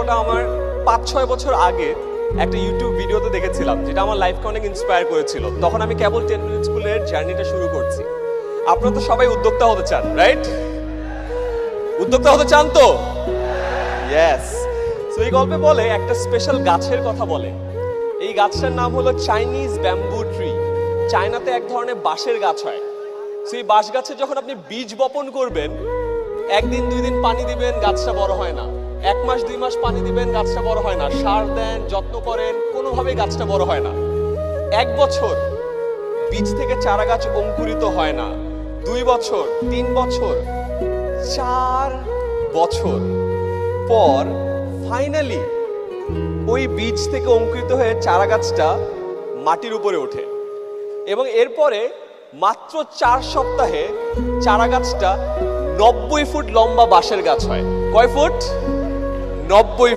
গল্পটা আমার 5-6 বছর আগে একটা ইউটিউব ভিডিওতে দেখেছিলাম, যেটা আমার লাইফকে অনেক ইন্সপায়ার করেছিল। তখন আমি কেবল 10 মিনিট স্কুলের জার্নিটা শুরু করছি। আপনারা তো সবাই উদ্যোক্তা হতে চান, রাইট? উদ্যোক্তা হতে চান তো? ইয়েস। সো এই গল্পে বলে একটা স্পেশাল গাছের কথা বলে। এই গাছটার নাম হলো চাইনিজ ব্যাম্বু ট্রি। চায়নাতে এক ধরনের বাঁশের গাছ হয়। সো এই বাঁশ গাছে যখন আপনি বীজ বপন করবেন, 1 দিন 2 দিন পানি দিবেন, গাছটা বড় হয় না। 1 মাস 2 মাস পানি দিবেন, গাছটা বড় হয় না। সার দেন, যত্ন করেন, কোনোভাবেই গাছটা বড় হয় না। 1 বছর বীজ থেকে চারা গাছ অঙ্কুরিত হয় না। 2 বছর, 3 বছর, 4 বছর পর ফাইনালি ওই বীজ থেকে অঙ্কুরিত হয়ে চারা গাছটা মাটির উপরে ওঠে এবং এরপরে মাত্র 4 সপ্তাহে চারা গাছটা 90 ফুট লম্বা বাঁশের গাছ হয়। কয় ফুট? 90